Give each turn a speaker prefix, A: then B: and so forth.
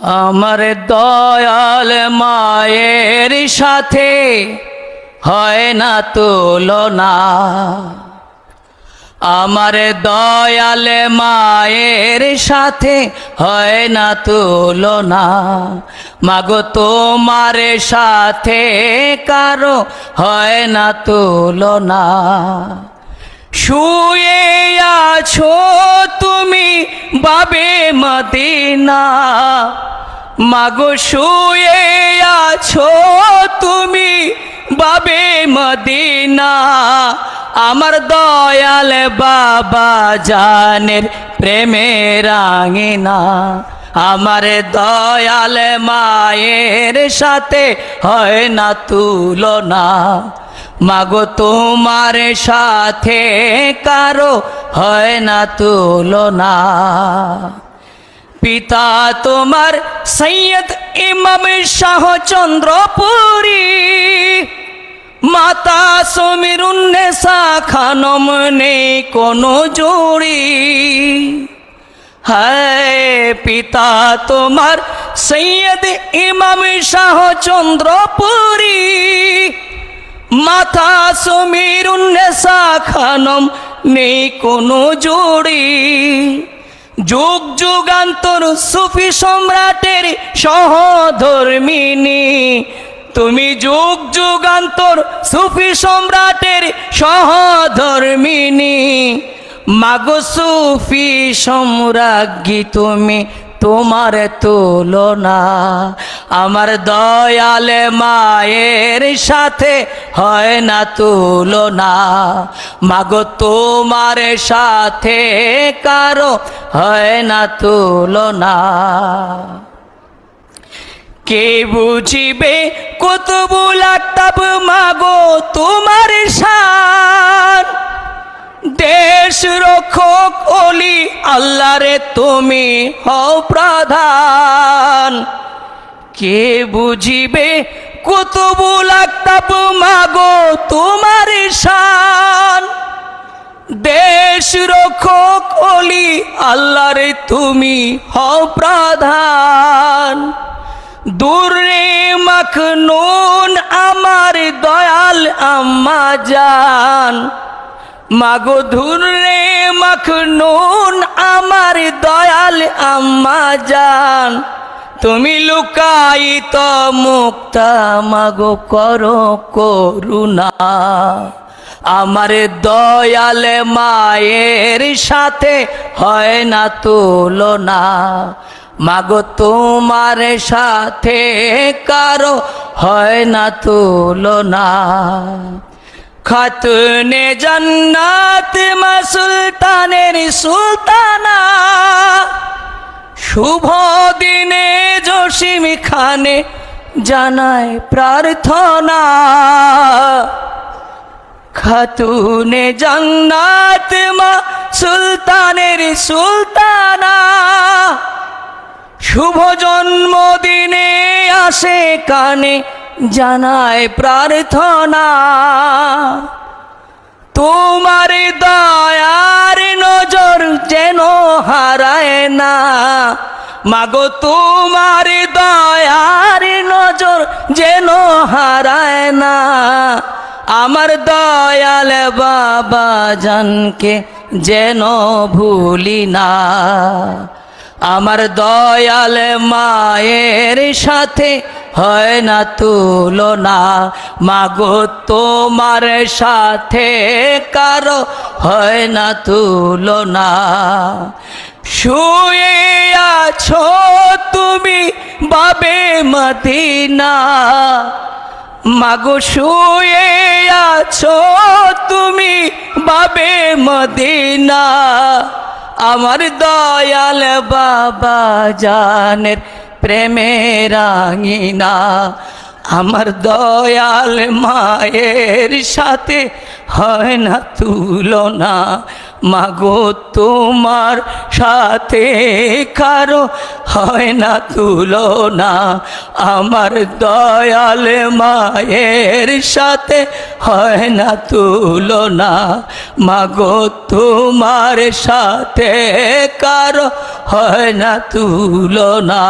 A: আমার দয়াল মায়ের সাথে হয় না তুলনা। আমার দয়াল মায়ের সাথে হয় না তুলনা। মাগো তোমার সাথে কারো হয় না তুলনা। শুয়ে আছো তুমি বাবে মদিনা, মাগো শুয়ে আছো তুমি বাবে মদিনা। আমার দয়াল বাবা জানের প্রেমের আঙিনা। আমার দয়াল মায়ের সাথে হয় না তুলনা। মাগো তোমার সাথে কারো হয় না তুলনা। পিতা তোমার সৈয়দ ইমাম শাহ চন্দ্রপুরী, মাতা সমীরুন্নেসা খানম নেই কোনো জুড়ি। হায় পিতা তোমার সৈয়দ ইমাম শাহ চন্দ্রপুরী, মাতা সমীরুন্নেসা খানম নেই কোনো জুড়ি। যুগ যুগান্তর সুফি সম্রাটের সহধর্মিনী, তুমি যুগ যুগান্তর সুফি সম্রাটের সহধর্মিনী। মাগো সুফি সম্রাজ্ঞী তুমি, তোমার তুলনা। আমার দয়াল মায়ের সাথে হয় না তুলনা। মাগো তোমার সাথে কারো হয় না তুলনা। কে বুঝিবে কুতুবুল আকতাব মাগো তোমার শান। দেশ রক্ষক ওলি আল্লাহরে তুমি হও প্রধান। কে বুঝিবে কুতুবুল আকতাব মাগো তোমার শান। দেশ রক্ষক ওলি আল্লাহরে তুমি হও প্রধান। দুরে মাখনুন আমার দয়াল আম্মা জান, মাগো ধুরে মাখনুন আমার দয়াল আম্মা জান। তুমি লুকায়িত মুক্তা মাগো করো করুণা। আমার দয়াল মায়ের সাথে হয় না তুলনা। মাগো তোমার সাথে কারো হয় না তুলনা। খাতুনে জান্নাত মা সুলতানের সুলতানা, শুভ দিনে জসিম খানে জানায় প্রার্থনা। খাতুনে জান্নাত মা সুলতানের সুলতানা, শুভ জন্মদিনে আসে কানে জানায় প্রার্থনা। তোমার দয়ার নজর যেন হারায় না। মাগো তোমার দয়ার নজর যেন হারায় না। আমার দয়াল বাবা জানকে যেন ভুলি না। আমার দয়াল মায়ের সাথে হয় না তুলনা। মাগো তোমার সাথে কারো হয় না তুলনা। শুয়ে আছো তুমি বাবে মদিনা, মাগো শুয়ে আছো তুমি বাবে মদিনা। আমার দয়াল বাবা জানের প্রেমের আঙিনা। আমার দয়াল মায়ের সাথে হয় না তুলনা, মাগো তোমার সাথে কারো হয় না তুলনা। আমার দয়াল মায়ের সাথে হয় না তুলনা, মাগো তোমার সাথে কারো হয় না তুলনা।